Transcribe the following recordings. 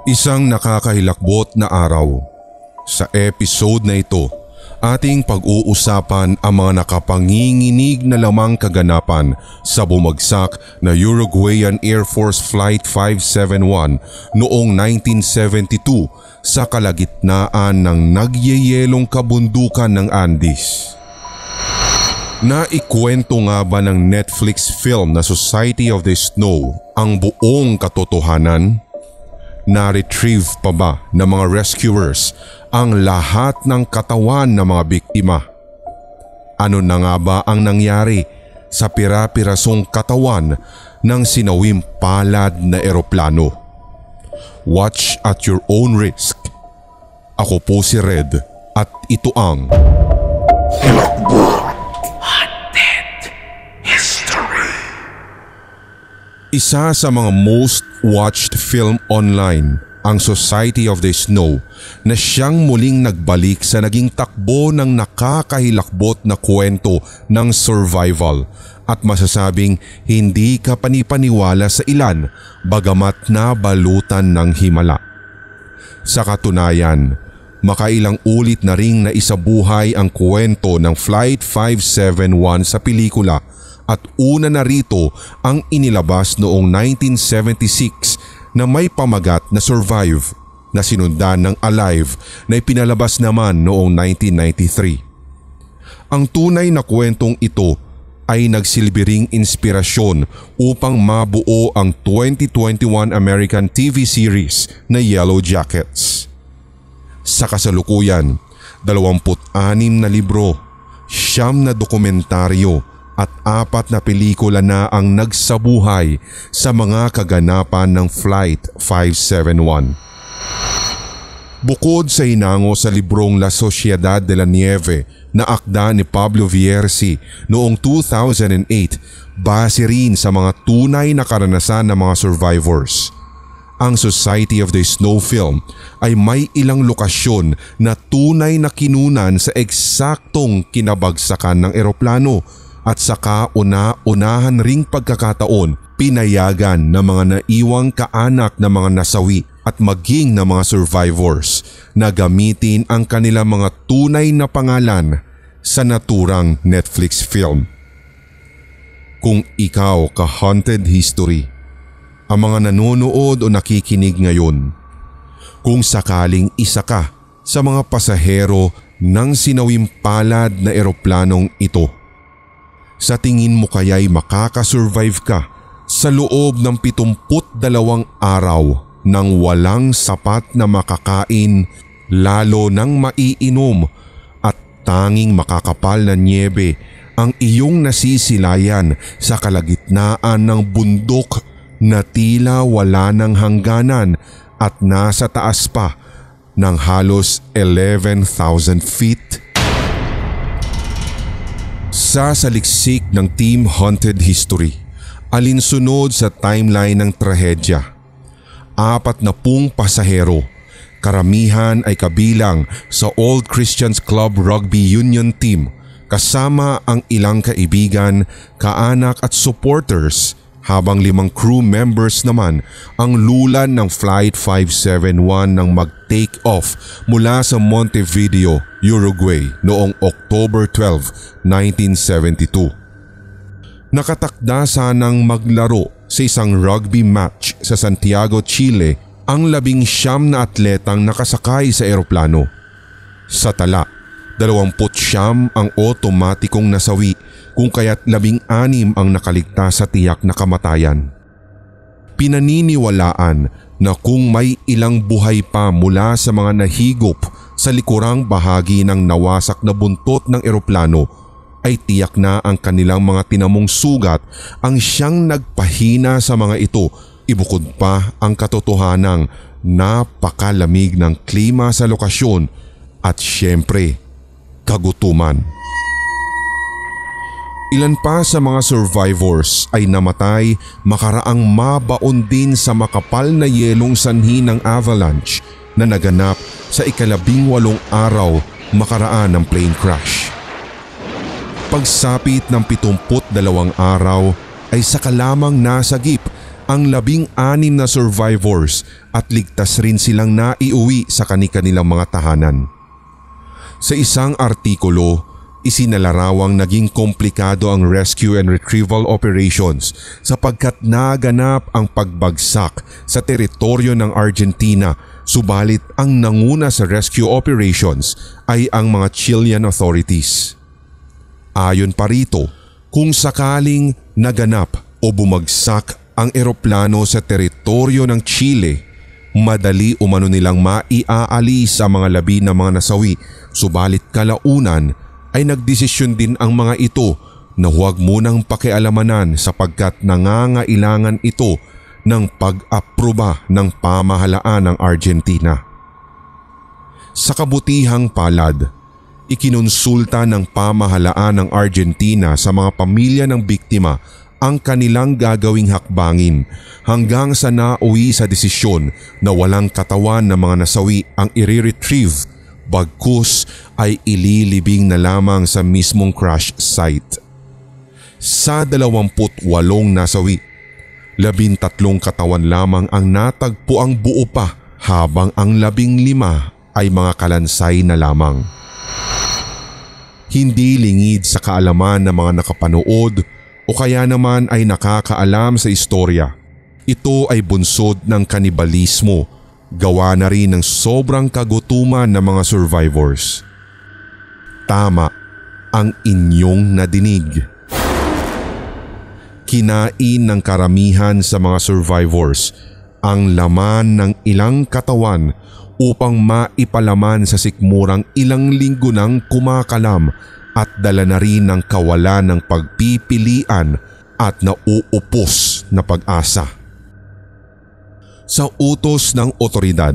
Isang nakakahilakbot na araw. Sa episode na ito, ating pag-uusapan ang mga nakapanginginig na lamang kaganapan sa bumagsak na Uruguayan Air Force Flight 571 noong 1972 sa kalagitnaan ng nagyeyelong kabundukan ng Andes. Naikwento nga ba ng Netflix film na Society of the Snow ang buong katotohanan? Na-retrieve pa ba ng mga rescuers ang lahat ng katawan ng mga biktima? Ano na nga ba ang nangyari sa pira-pirasong katawan ng sinawim palad na eroplano? Watch at your own risk. Ako po si Red at ito ang Hilakbot Haunted History. Isa sa mga most watched film online ang Society of the Snow na siyang muling nagbalik sa naging takbo ng nakakahilakbot na kwento ng survival at masasabing hindi ka panipaniwala sa ilan bagamat nabalutan ng himala. Sa katunayan, makailang ulit na ring naisabuhay ang kwento ng Flight 571 sa pelikula at una na rito ang inilabas noong 1976 na may pamagat na Survive na sinundan ng Alive na ipinalabas naman noong 1993. Ang tunay na kwentong ito ay nagsilbi ring inspirasyon upang mabuo ang 2021 American TV series na Yellow Jackets. Sa kasalukuyan, 26 na libro, 9 na dokumentaryo at 4 na pelikula na ang nagsabuhay sa mga kaganapan ng Flight 571. Bukod sa hinango sa librong La Sociedad de la Nieve na akda ni Pablo Vierci noong 2008, base rin sa mga tunay na karanasan ng mga survivors. Ang Society of the Snow film ay may ilang lokasyon na tunay na kinunan sa eksaktong kinabagsakan ng eroplano at sa kauna-unahan ring pagkakataon pinayagan ng mga naiwang kaanak ng mga nasawi at maging ng mga survivors na gamitin ang kanilang mga tunay na pangalan sa naturang Netflix film. Kung ikaw ka-haunted history, ang mga nanonood o nakikinig ngayon, kung sakaling isa ka sa mga pasahero ng sinawim palad na eroplanong ito, sa tingin mo kaya'y makakasurvive ka sa loob ng 72 araw nang walang sapat na makakain, lalo nang maiinom at tanging makakapal na nyebe ang iyong nasisilayan sa kalagitnaan ng bundok na tila wala ng hangganan at nasa taas pa ng halos 11,000 feet? Sa saliksik ng Team Haunted History, alinsunod sa timeline ng trahedya. 40 pasahero, karamihan ay kabilang sa Old Christians Club Rugby Union Team kasama ang ilang kaibigan, kaanak at supporters, habang 5 crew members naman ang lulan ng Flight 571 nang mag-take off mula sa Montevideo, Uruguay noong October 12, 1972. Nakatakda sanang maglaro sa isang rugby match sa Santiago, Chile ang 19 na atletang nakasakay sa eroplano. Sa tala, 29 ang otomatikong nasawi kung kaya't 16 ang nakaligtas sa tiyak na kamatayan. Pinaniniwalaan na kung may ilang buhay pa mula sa mga nahigop sa likurang bahagi ng nawasak na buntot ng eroplano, ay tiyak na ang kanilang mga tinamong sugat ang siyang nagpahina sa mga ito, ibukod pa ang katotohanang napakalamig ng klima sa lokasyon at syempre, kagutuman. Ilan pa sa mga survivors ay namatay makaraang mabaon din sa makapal na yelong sanhi ng avalanche na naganap sa 18 araw makaraan ng plane crash. Pagsapit ng 72 araw ay saka lamang nasagip ang 16 na survivors at ligtas rin silang naiuwi sa kani-kanilang mga tahanan. Sa isang artikulo, isinalarawang naging komplikado ang rescue and retrieval operations sapagkat naganap ang pagbagsak sa teritoryo ng Argentina, subalit ang nanguna sa rescue operations ay ang mga Chilean authorities. Ayon pa rito, kung sakaling naganap o bumagsak ang eroplano sa teritoryo ng Chile, madali umano nilang maiaalis ang mga labi ng mga nasawi, subalit kalaunan ay nagdesisyon din ang mga ito na huwag munang pakialamanan sapagkat nangangailangan ito ng pag-aproba ng pamahalaan ng Argentina. Sa kabutihang palad, ikinonsulta ng pamahalaan ng Argentina sa mga pamilya ng biktima ang kanilang gagawing hakbangin hanggang sa nauwi sa desisyon na walang katawan ng mga nasawi ang i-retrieve, bagkus ay ililibing na lamang sa mismong crash site. Sa 28 nasawi, 13 katawan lamang ang natagpuang buo pa habang ang 15 ay mga kalansay na lamang. Hindi lingid sa kaalaman ng mga nakapanood o kaya naman ay nakakaalam sa istorya. Ito ay bunsod ng kanibalismo, gawa na rin ng sobrang kagutuman ng mga survivors. Tama ang inyong nadinig. Kinain ng karamihan sa mga survivors ang laman ng ilang katawan upang maipalaman sa sikmurang ilang linggo nang kumakalam at dala na rin ng kawalan ng pagpipilian at nauupos na pag-asa. Sa utos ng otoridad,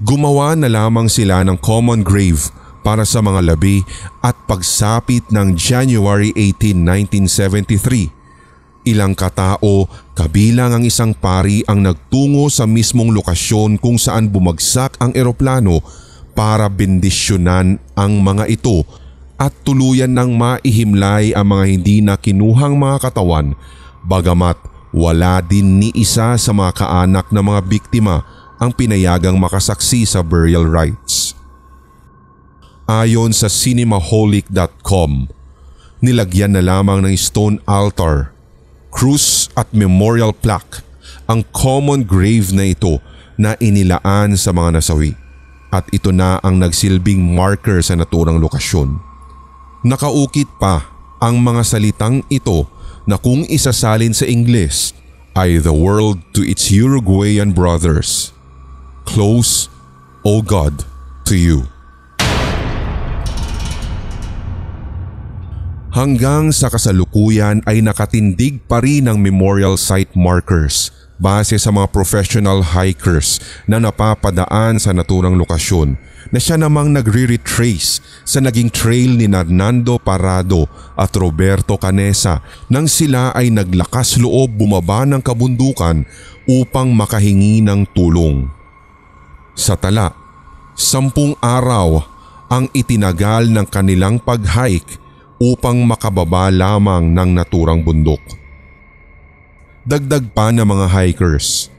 gumawa na lamang sila ng common grave para sa mga labi at pagsapit ng January 18, 1973, ilang katao kabilang ang isang pari ang nagtungo sa mismong lokasyon kung saan bumagsak ang eroplano para bendisyonan ang mga ito at tuluyan ng maihimlay ang mga hindi na kinuhang mga katawan, bagamat wala din ni isa sa mga kaanak ng mga biktima ang pinayagang makasaksi sa burial rites. Ayon sa cinemaholic.com, nilagyan na lamang ng stone altar, krus at memorial plaque ang common grave na ito na inilaan sa mga nasawi, at ito na ang nagsilbing marker sa naturang lokasyon. Nakaukit pa ang mga salitang ito na kung isasalin sa Ingles ay "The world to its Uruguayan brothers. Close, O God, to you." Hanggang sa kasalukuyan ay nakatindig pa rin ang memorial site markers base sa mga professional hikers na napapadaan sa naturang lokasyon na siya namang nagre-retrace sa naging trail ni Hernando Parrado at Roberto Canesa nang sila ay naglakas loob bumaba ng kabundukan upang makahingi ng tulong. Sa tala, 10 araw ang itinagal ng kanilang pag-hike upang makababa lamang ng naturang bundok. Dagdag pa ng mga hikers,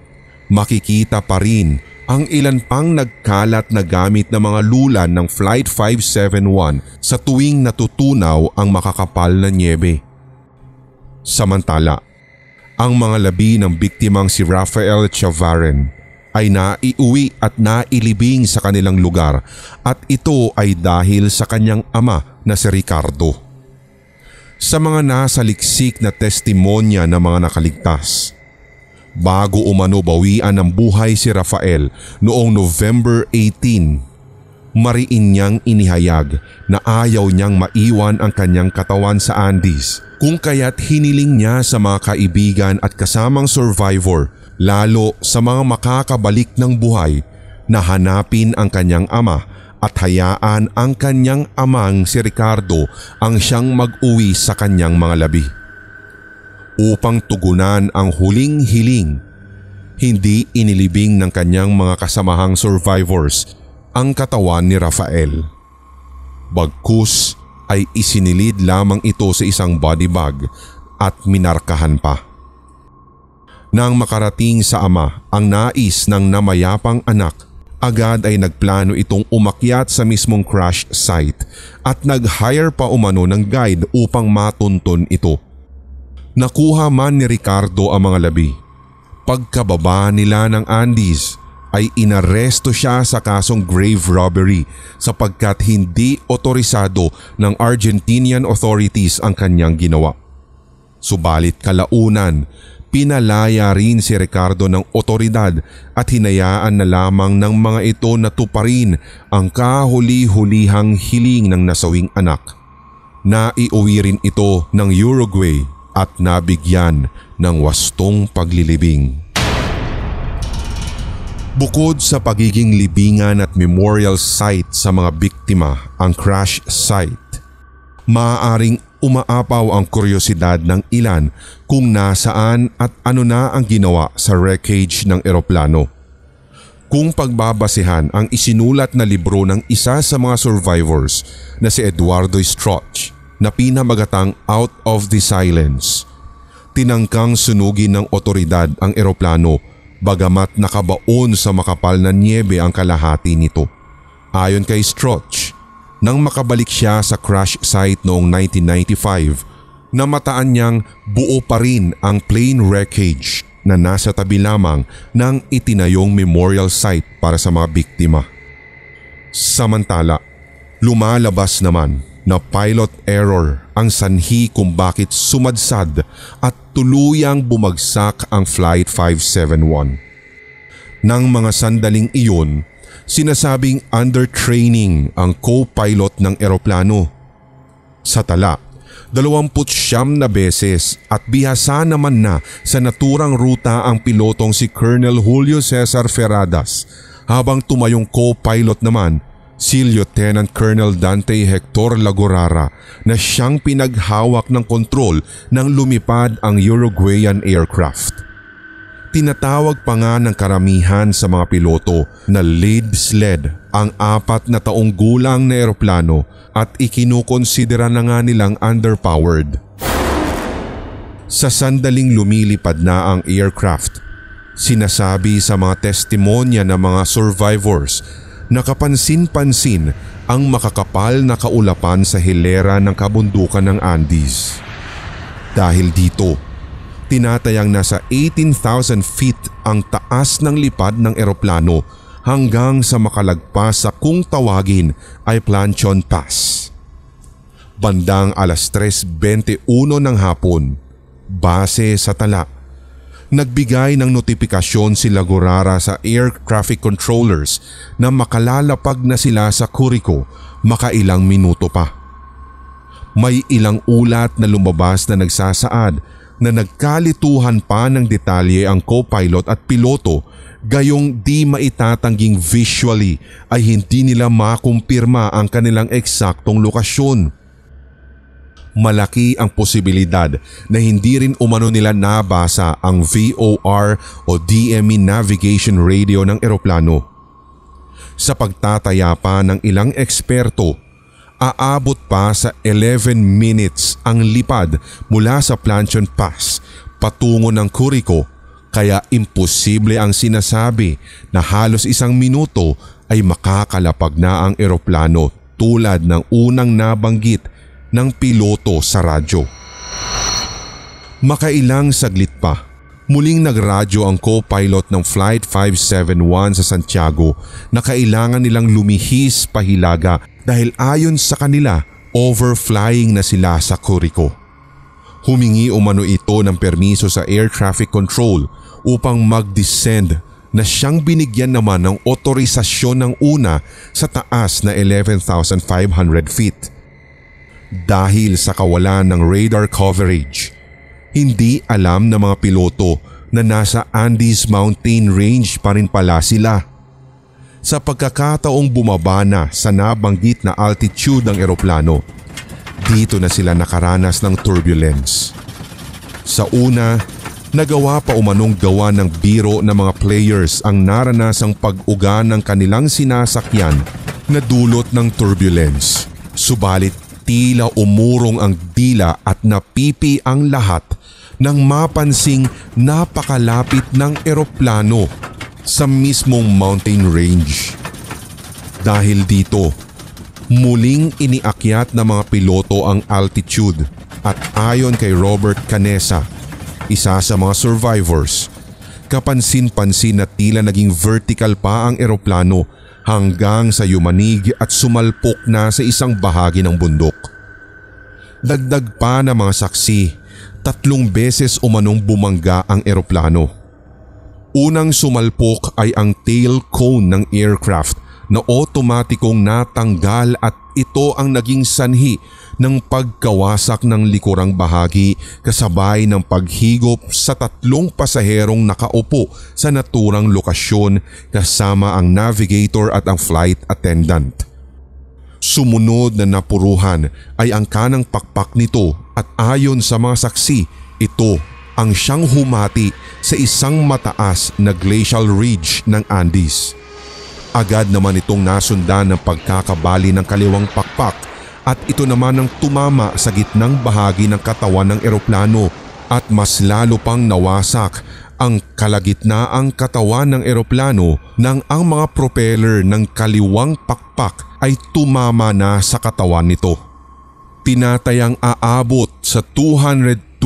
makikita pa rin ang ilan pang nagkalat na gamit na mga lulan ng Flight 571 sa tuwing natutunaw ang makakapal na nyebe. Samantala, ang mga labi ng biktimang si Rafael Chavarin ay naiuwi at nailibing sa kanilang lugar, at ito ay dahil sa kanyang ama na si Ricardo. Sa mga nasaliksik na testimonya ng mga nakaligtas, bago umano bawian ng buhay si Rafael noong November 18, mariin niyang inihayag na ayaw niyang maiwan ang kanyang katawan sa Andes, kung kaya't hiniling niya sa mga kaibigan at kasamang survivor, lalo sa mga makakabalik ng buhay, na hanapin ang kanyang ama at hayaan ang kanyang amang si Ricardo ang siyang mag-uwi sa kanyang mga labi. Upang tugunan ang huling hiling, hindi inilibing ng kanyang mga kasamahang survivors ang katawan ni Rafael. Bagkus ay isinilid lamang ito sa isang body bag at minarkahan pa. Nang makarating sa ama ang nais ng namayapang anak, agad ay nagplano itong umakyat sa mismong crash site at nag-hire pa umano ng guide upang matunton ito. Nakuha man ni Ricardo ang mga labi. Pagkababa nila ng Andes ay inaresto siya sa kasong grave robbery sapagkat hindi otorisado ng Argentinian authorities ang kanyang ginawa. Subalit kalaunan, pinalaya rin si Ricardo ng otoridad at hinayaan na lamang ng mga ito na tuparin ang kahuli-hulihang hiling ng nasawing anak. Naiuwi rin ito ng Uruguay at nabigyan ng wastong paglilibing. Bukod sa pagiging libingan at memorial site sa mga biktima ang crash site, maaaring umaapaw ang kuryosidad ng ilan kung nasaan at ano na ang ginawa sa wreckage ng eroplano. Kung pagbabasehan ang isinulat na libro ng isa sa mga survivors na si Eduardo Strauch na pinamagatang Out of the Silence, tinangkang sunugin ng otoridad ang eroplano bagamat nakabaon sa makapal na niebe ang kalahati nito. Ayon kay Strauch, nang makabalik siya sa crash site noong 1995, namataan niyang buo pa rin ang plane wreckage na nasa tabi lamang ng itinayong memorial site para sa mga biktima. Samantala, lumalabas naman na pilot error ang sanhi kung bakit sumadsad at tuluyang bumagsak ang Flight 571. Nang mga sandaling iyon, sinasabing under-training ang co-pilot ng eroplano. Sa tala, 29 na beses at bihasa naman na sa naturang ruta ang pilotong si Colonel Julio Cesar Ferradas, habang tumayong co-pilot naman si Lieutenant Colonel Dante Hector Lagorara na siyang pinaghawak ng kontrol nang lumipad ang Uruguayan aircraft. Tinatawag pa nga ng karamihan sa mga piloto na lead sled ang 4 na taong gulang na eroplano at ikinukonsidera na nga nilang underpowered. Sa sandaling lumilipad na ang aircraft, sinasabi sa mga testimonya ng mga survivors na kapansin-pansin ang makakapal na kaulapan sa hilera ng kabundukan ng Andes. Dahil dito, tinatayang nasa 18,000 feet ang taas ng lipad ng eroplano hanggang sa makalagpas sa kung tawagin ay Planchon Pass. Bandang 3:21 ng hapon, base sa tala, nagbigay ng notifikasyon si Lagorara sa air traffic controllers na makalalapag na sila sa Curico makailang minuto pa. May ilang ulat na lumabas na nagsasaad na nagkalituhan pa ng detalye ang co-pilot at piloto, gayong di maitatangging visually ay hindi nila makumpirma ang kanilang eksaktong lokasyon. Malaki ang posibilidad na hindi rin umano nila nabasa ang VOR o DME navigation radio ng eroplano. Sa pagtataya pa ng ilang eksperto, aabot pa sa 11 minutes ang lipad mula sa Planchon Pass patungo ng Curico, kaya imposible ang sinasabi na halos 1 minuto ay makakalapag na ang eroplano tulad ng unang nabanggit ng piloto sa radyo. Makailang saglit pa, muling nagradyo ang co-pilot ng Flight 571 sa Santiago na kailangan nilang lumihis pahilaga dahil ayon sa kanila, overflying na sila sa Curico. Humingi umano ito ng permiso sa air traffic control upang mag-descend na siyang binigyan naman ng otorisasyon ng una sa taas na 11,500 feet. Dahil sa kawalan ng radar coverage, hindi alam ng mga piloto na nasa Andes Mountain Range pa rin pala sila. Sa pagkakataong bumaba na sa nabanggit na altitude ng eroplano, dito na sila nakaranas ng turbulence. Sa una, nagawa pa umanong gawa ng biro ng mga players ang naranasang pag-uga ng kanilang sinasakyan na dulot ng turbulence. Subalit tila umurong ang dila at napipi ang lahat nang mapansing napakalapit ng eroplano sa mismong mountain range. Dahil dito, muling iniakyat ng mga piloto ang altitude at ayon kay Robert Canessa, isa sa mga survivors, kapansin-pansin na tila naging vertical pa ang eroplano hanggang sa yumanig at sumalpok na sa isang bahagi ng bundok. Dagdag pa ng mga saksi, 3 beses umanong bumangga ang eroplano. Unang sumalpok ay ang tail cone ng aircraft na otomatikong natanggal at ito ang naging sanhi ng pagkawasak ng likurang bahagi kasabay ng paghigop sa 3 pasaherong nakaupo sa naturang lokasyon kasama ang navigator at ang flight attendant. Sumunod na napuruhan ay ang kanang pakpak nito at ayon sa mga saksi, ito ang siyang humati sa isang mataas na glacial ridge ng Andes. Agad naman itong nasundan ng pagkakabali ng kaliwang pakpak at ito naman ang tumama sa gitnang bahagi ng katawan ng eroplano at mas lalo pang nawasak ang kalagitnaang katawan ng eroplano nang ang mga propeller ng kaliwang pakpak ay tumama na sa katawan nito. Tinatayang aabot sa 220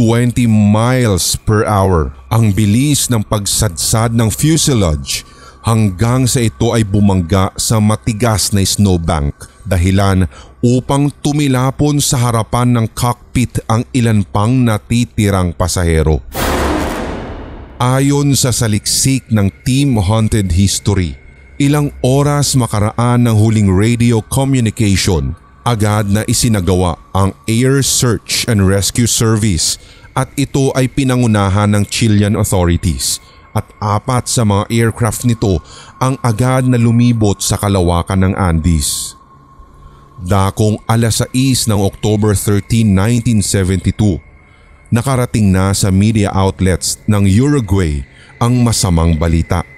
miles per hour ang bilis ng pagsadsad ng fuselage hanggang sa ito ay bumangga sa matigas na snowbank, dahilan upang tumilapon sa harapan ng cockpit ang ilan pang natitirang pasahero. Ayon sa saliksik ng Team Haunted History, ilang oras makaraan ng huling radio communication, agad na isinagawa ang Air Search and Rescue Service at ito ay pinangunahan ng Chilean authorities. At 4 sa mga aircraft nito ang agad na lumibot sa kalawakan ng Andes. Dakong 6:00 ng October 13, 1972, nakarating na sa media outlets ng Uruguay ang masamang balita.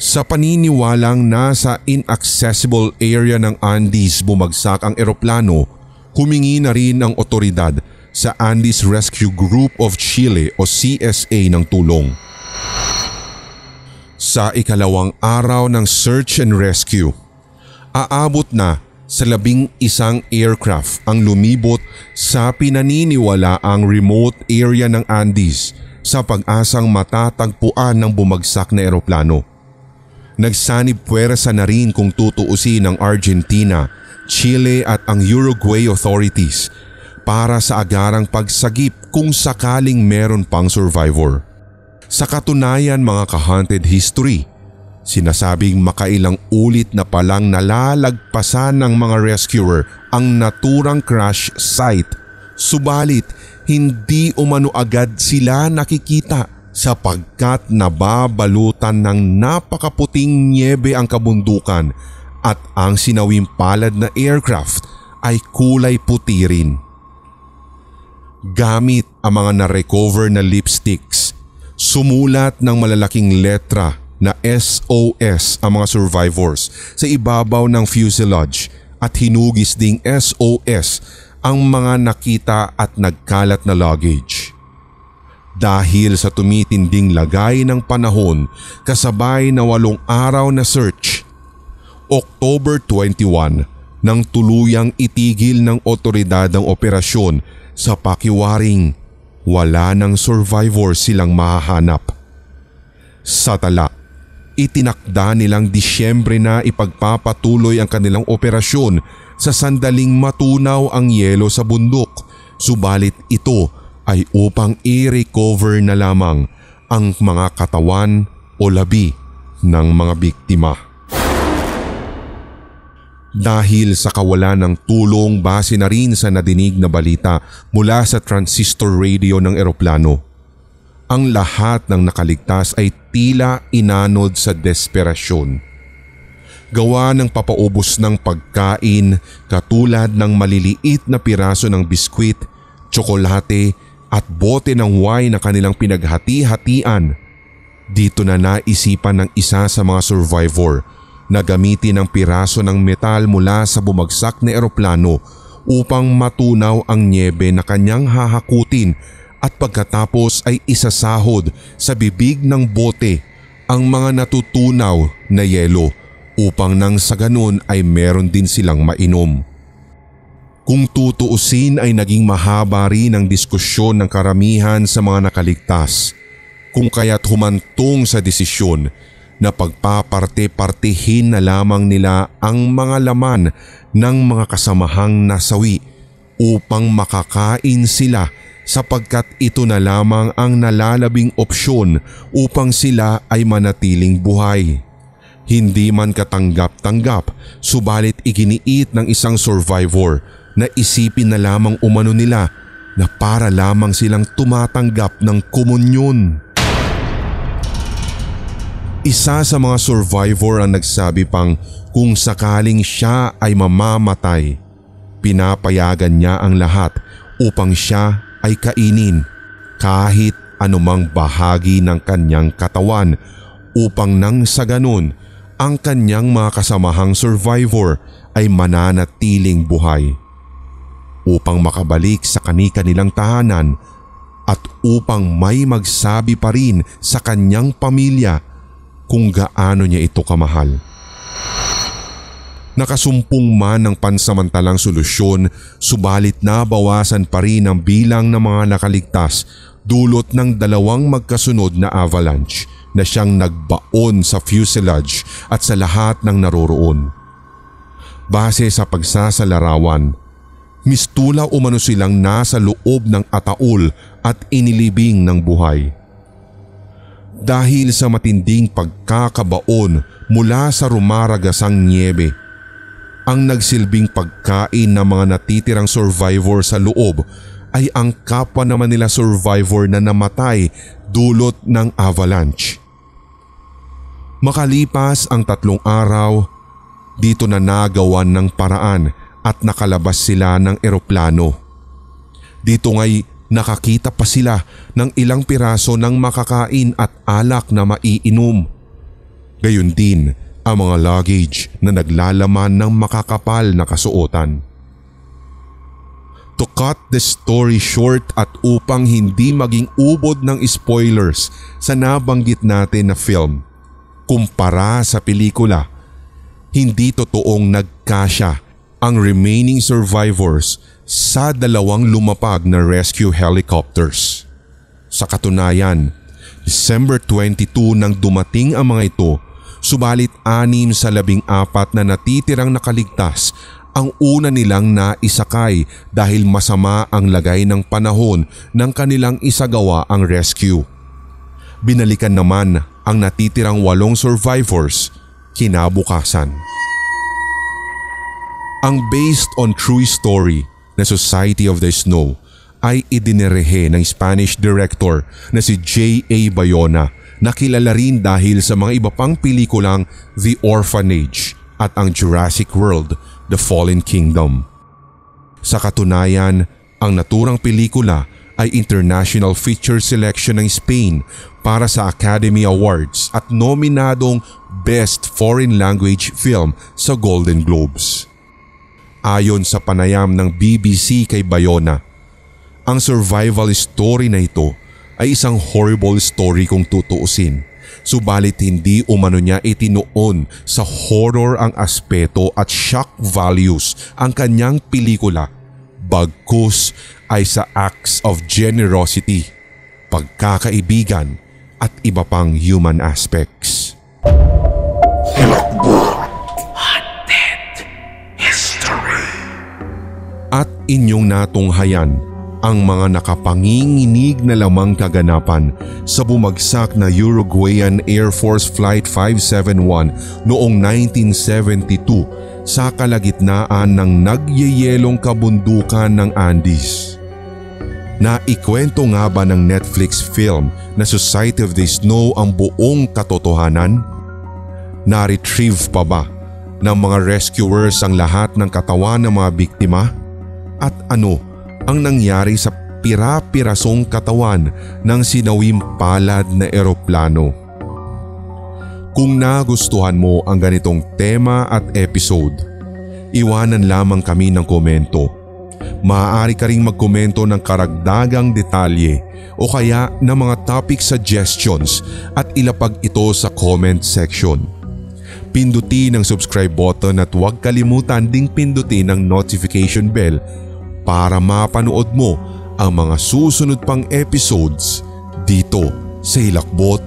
Sa paniniwalang nasa inaccessible area ng Andes bumagsak ang eroplano, humingi na rin ang otoridad sa Andes Rescue Group of Chile o CSA ng tulong. Sa ikalawang araw ng search and rescue, aabot na sa 11 aircraft ang lumibot sa pinaniniwalaang remote area ng Andes sa pag-asang matatagpuan ng bumagsak na eroplano. Nagsanib puwersa na rin kung tutuusin ng Argentina, Chile at ang Uruguay authorities para sa agarang pagsagip kung sakaling meron pang survivor. Sa katunayan mga ka-haunted history, sinasabing makailang ulit na palang nalalagpasan ng mga rescuer ang naturang crash site, subalit hindi umano agad sila nakikita sapagkat nababalutan ng napakaputing nyebe ang kabundukan at ang sinawing palad na aircraft ay kulay puti rin. Gamit ang mga na-recover na lipsticks, sumulat ng malalaking letra na SOS ang mga survivors sa ibabaw ng fuselage at hinugis ding SOS ang mga nakita at nagkalat na luggage. Dahil sa tumitinding lagay ng panahon kasabay na 8 araw na search, October 21 nang tuluyang itigil ng otoridad ang operasyon sa pakiwaring wala ng survivor silang mahahanap. Sa tala, itinakda nilang Disyembre na ipagpapatuloy ang kanilang operasyon sa sandaling matunaw ang yelo sa bundok, subalit ito ay upang i-recover na lamang ang mga katawan o labi ng mga biktima. Dahil sa kawalan ng tulong base na rin sa nadinig na balita mula sa transistor radio ng eroplano, ang lahat ng nakaligtas ay tila inanod sa desperasyon. Gawa ng papaubos ng pagkain katulad ng maliliit na piraso ng biskwit, tsokolate at bote ng wine na kanilang pinaghati-hatian, dito na naisipan ng isa sa mga survivor na gamitin ang piraso ng metal mula sa bumagsak na eroplano upang matunaw ang nyebe na kanyang hahakutin at pagkatapos ay isasahod sa bibig ng bote ang mga natutunaw na yelo upang nang sa ganun ay meron din silang mainom. Kung tutuusin ay naging mahaba rin ang diskusyon ng karamihan sa mga nakaligtas, kung kaya't humantong sa desisyon na pagpaparte-partihin na lamang nila ang mga laman ng mga kasamahang nasawi upang makakain sila sapagkat ito na lamang ang nalalabing opsyon upang sila ay manatiling buhay. Hindi man katanggap-tanggap, subalit iginiit ng isang survivor na isipin na lamang umano nila na para lamang silang tumatanggap ng komunyon. Isa sa mga survivor ang nagsabi pang kung sakaling siya ay mamamatay, pinapayagan niya ang lahat upang siya ay kainin kahit anumang bahagi ng kanyang katawan upang nang sa ganun ang kanyang mga kasamahang survivor ay mananatiling buhay. Upang makabalik sa kani-kanilang tahanan at upang may magsabi pa rin sa kanyang pamilya kung gaano niya ito kamahal. Nakasumpong man ng pansamantalang solusyon, subalit nabawasan pa rin ang bilang ng mga nakaligtas dulot ng 2 magkasunod na avalanche na siyang nagbaon sa fuselage at sa lahat ng naroroon. Base sa pagsasalarawan, mistula umano silang nasa loob ng ataol at inilibing ng buhay. Dahil sa matinding pagkakabaon mula sa rumaragasang nyebe, ang nagsilbing pagkain ng mga natitirang survivor sa loob ay ang kapwa naman nila survivor na namatay dulot ng avalanche. Makalipas ang 3 araw, dito na nagawan ng paraan at nakalabas sila ng eroplano. Dito nga'y nakakita pa sila ng ilang piraso ng makakain at alak na maiinom. Gayon din ang mga luggage na naglalaman ng makakapal na kasuotan. To cut the story short at upang hindi maging ubod ng spoilers sa nabanggit natin na film, kumpara sa pelikula, hindi totoong nagkasya ang remaining survivors sa 2 lumapag na rescue helicopters. Sa katunayan, December 22 nang dumating ang mga ito, subalit 6 sa 14 na natitirang nakaligtas ang una nilang naisakay dahil masama ang lagay ng panahon ng kanilang isagawa ang rescue. Binalikan naman ang natitirang 8 survivors kinabukasan. Ang based on true story na Society of the Snow ay idinirehe ng Spanish director na si J.A. Bayona na kilala rin dahil sa mga iba pang pelikulang The Orphanage at ang Jurassic World, The Fallen Kingdom. Sa katunayan, ang naturang pelikula ay International Feature Selection ng Spain para sa Academy Awards at nominadong Best Foreign Language Film sa Golden Globes. Ayon sa panayam ng BBC kay Bayona, ang survival story na ito ay isang horrible story kung tutuusin, subalit hindi umano niya itinuon sa horror ang aspeto at shock values ang kanyang pelikula, bagkus ay sa acts of generosity, pagkakaibigan at iba pang human aspects. At inyong natunghayan ang mga nakapanginginig na lamang kaganapan sa bumagsak na Uruguayan Air Force Flight 571 noong 1972 sa kalagitnaan ng nagyeyelong kabundukan ng Andes. Naikwento nga ba ng Netflix film na Society of the Snow ang buong katotohanan? Na-retrieve pa ba ng mga rescuers ang lahat ng katawan ng mga biktima? At ano ang nangyari sa pira-pirasong katawan ng sinawim palad na eroplano? Kung nagustuhan mo ang ganitong tema at episode, iwanan lamang kami ng komento. Maaari ka ring magkomento ng karagdagang detalye o kaya ng mga topic suggestions at ilapag ito sa comment section. Pindutin ang subscribe button at huwag kalimutan ding pindutin ang notification bell para mapanood mo ang mga susunod pang episodes dito sa Hilakbot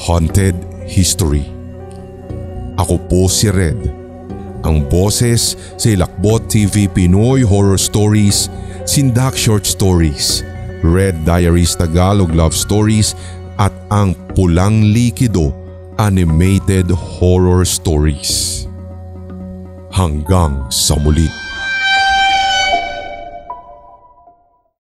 Haunted History. Ako po si Red, ang boses sa Hilakbot TV Pinoy Horror Stories, Sindak Short Stories, Red Diaries Tagalog Love Stories at ang Pulang Likido Animated Horror Stories. Hanggang sa muli.